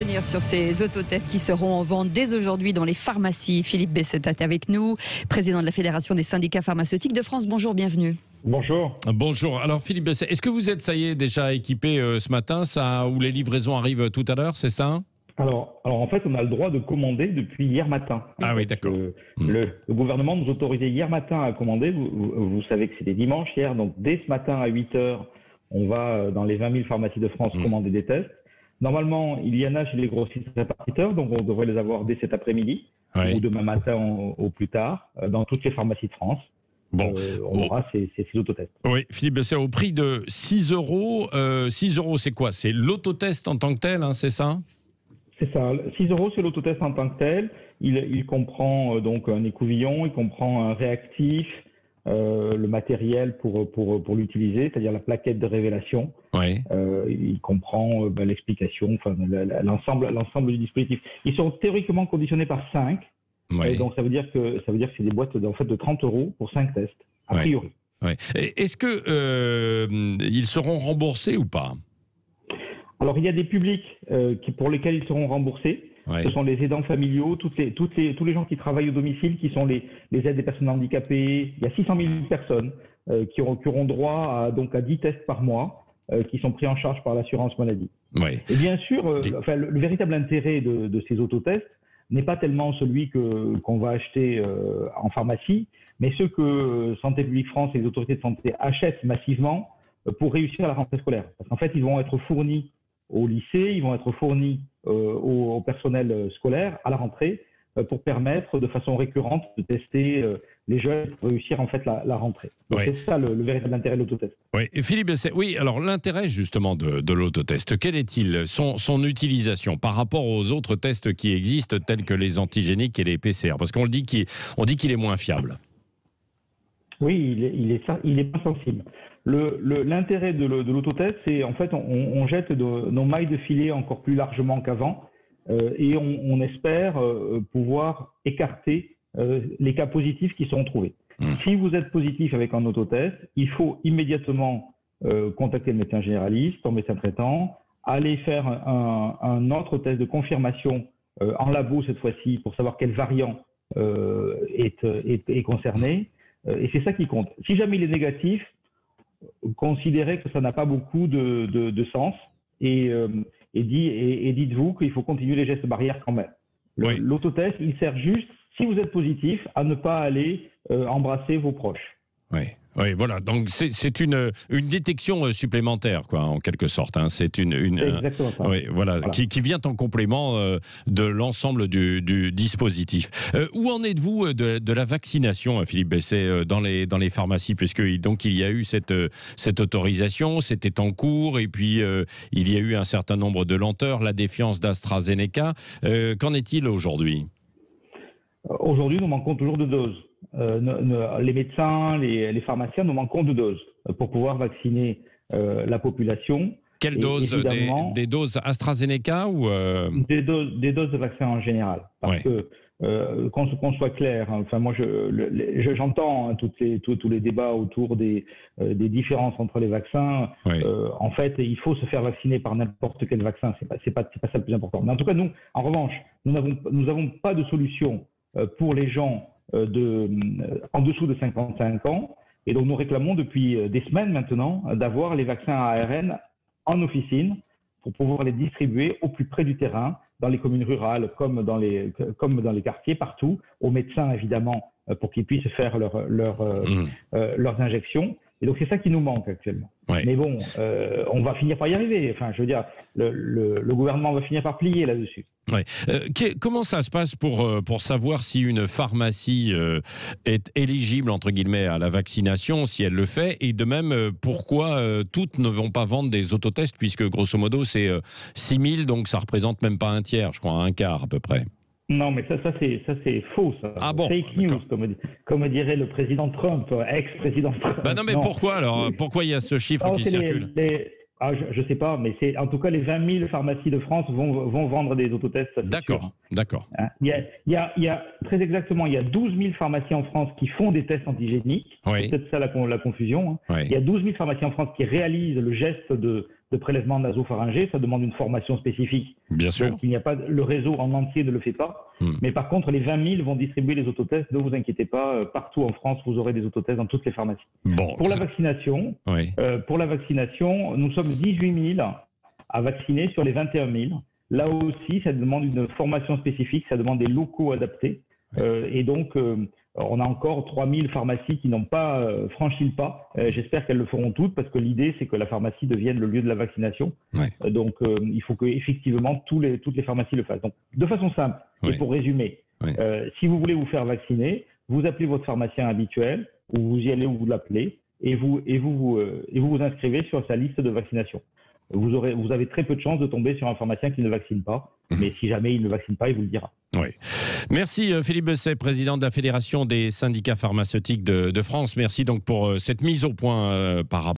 Sur ces autotests qui seront en vente dès aujourd'hui dans les pharmacies. Philippe Besset est avec nous, président de la Fédération des syndicats pharmaceutiques de France. Bonjour, bienvenue. Bonjour. Bonjour. Alors Philippe Besset, est-ce que vous êtes, ça y est, déjà équipé ce matin, où les livraisons arrivent tout à l'heure, c'est ça ? Alors en fait, on a le droit de commander depuis hier matin. Ah oui, d'accord. Le gouvernement nous autorisait hier matin à commander. Vous savez que c'était dimanche hier, donc dès ce matin à 8h, on va dans les 20 000 pharmacies de France commander des tests. Normalement, il y en a chez les grossistes répartiteurs, donc on devrait les avoir dès cet après-midi ou demain matin au plus tard, dans toutes les pharmacies de France. Bon, on aura ces autotests. Oui, Philippe Besset, au prix de 6 euros. 6 euros, c'est quoi ? C'est l'autotest en tant que tel, hein, c'est ça ? C'est ça. 6 euros, c'est l'autotest en tant que tel. Il comprend donc un écouvillon, il comprend un réactif, le matériel pour l'utiliser, c'est-à-dire la plaquette de révélation. Oui. Il comprend l'explication, enfin l'ensemble du dispositif. Ils sont théoriquement conditionnés par 5. Oui. Donc ça veut dire que c'est des boîtes en fait de 30 euros pour 5 tests a priori. Oui. Est-ce que ils seront remboursés ou pas ? Alors il y a des publics pour lesquels ils seront remboursés. Ce sont les aidants familiaux, tous les gens qui travaillent au domicile, qui sont les aides des personnes handicapées. Il y a 600 000 personnes qui auront droit à 10 tests par mois, qui sont pris en charge par l'assurance maladie. Oui. Et bien sûr, le véritable intérêt de ces autotests n'est pas tellement celui qu'on va acheter en pharmacie, mais ceux que Santé publique France et les autorités de santé achètent massivement pour réussir la rentrée scolaire. Parce qu'en fait, ils vont être fournis au lycée, ils vont être fournis au personnel scolaire à la rentrée pour permettre de façon récurrente de tester les jeunes pour réussir en fait la rentrée. Donc c'est ça le véritable intérêt de l'autotest. Oui, et Philippe Besset, alors l'intérêt justement de l'autotest, quel est-il ? Son utilisation par rapport aux autres tests qui existent tels que les antigéniques et les PCR ? Parce qu'on dit qu'il est moins fiable. Oui, il est pas sensible. L'intérêt de l'autotest, c'est en fait on jette nos mailles de filet encore plus largement qu'avant et on espère pouvoir écarter les cas positifs qui seront trouvés. Si vous êtes positif avec un autotest, il faut immédiatement contacter le médecin généraliste, ton médecin traitant, aller faire un autre test de confirmation en labo cette fois-ci pour savoir quel variant est concerné. Et c'est ça qui compte. Si jamais il est négatif, considérez que ça n'a pas beaucoup de sens et dites-vous qu'il faut continuer les gestes barrières quand même. L'autotest, il sert juste, si vous êtes positif, à ne pas aller embrasser vos proches. Oui, voilà. Donc c'est une détection supplémentaire, quoi, en quelque sorte. Hein. C'est exactement ça. Voilà. Qui vient en complément de l'ensemble du dispositif. Où en êtes-vous de la vaccination, Philippe Besset, dans les pharmacies, puisque donc il y a eu cette autorisation, c'était en cours, et puis il y a eu un certain nombre de lenteurs, la défiance d'AstraZeneca. Qu'en est-il aujourd'hui ? Aujourd'hui, nous manquons toujours de doses. Les médecins, les pharmaciens, nous manquons de doses pour pouvoir vacciner la population. Quelles doses ? Des doses AstraZeneca ou des doses de vaccins en général. Parce que qu'on soit clair, enfin moi j'entends tous les débats autour des différences entre les vaccins. En fait, il faut se faire vacciner par n'importe quel vaccin. C'est pas ça le plus important. Mais en tout cas, nous, en revanche, nous n'avons pas de solution pour les gens en dessous de 55 ans. Et donc, nous réclamons depuis des semaines maintenant d'avoir les vaccins à ARN en officine pour pouvoir les distribuer au plus près du terrain, dans les communes rurales comme dans les quartiers, partout, aux médecins évidemment, pour qu'ils puissent faire leurs injections. Et donc, c'est ça qui nous manque actuellement. Mais bon, on va finir par y arriver. Enfin, je veux dire, le gouvernement va finir par plier là-dessus. Comment ça se passe pour savoir si une pharmacie est éligible, entre guillemets, à la vaccination, si elle le fait, et de même, pourquoi toutes ne vont pas vendre des autotests, puisque grosso modo, c'est 6 000, donc ça représente même pas un tiers, je crois, un quart à peu près. Non, mais ça c'est faux, ça. Ah bon, fake news, comme dirait le président Trump, ex-président Trump. Non, mais pourquoi alors ? Pourquoi il y a ce chiffre qui circule ? Je sais pas, mais en tout cas les 20 000 pharmacies de France vont vendre des autotests. D'accord. Il y a très exactement, il y a 12 000 pharmacies en France qui font des tests antigéniques. C'est peut-être ça la confusion. Il y a 12 000 pharmacies en France qui réalisent le geste de de prélèvement nasopharyngé, ça demande une formation spécifique. Bien sûr. Donc il n'y a pas le réseau en entier ne le fait pas. Mais par contre, les 20 000 vont distribuer les autotests. Ne vous inquiétez pas, partout en France, vous aurez des autotests dans toutes les pharmacies. Bon. Pour la vaccination, nous sommes 18 000 à vacciner sur les 21 000. Là aussi, ça demande une formation spécifique, ça demande des locaux adaptés. Et donc, on a encore 3 000 pharmacies qui n'ont pas franchi le pas. J'espère qu'elles le feront toutes parce que l'idée, c'est que la pharmacie devienne le lieu de la vaccination. Donc, il faut qu'effectivement, toutes les pharmacies le fassent. Donc, de façon simple, et pour résumer, si vous voulez vous faire vacciner, vous appelez votre pharmacien habituel, ou vous y allez ou vous l'appelez, et vous vous inscrivez sur sa liste de vaccination. Vous avez très peu de chances de tomber sur un pharmacien qui ne vaccine pas, mais si jamais il ne vaccine pas, il vous le dira. Oui. Merci Philippe Besset, président de la Fédération des syndicats pharmaceutiques de France. Merci donc pour cette mise au point par rapport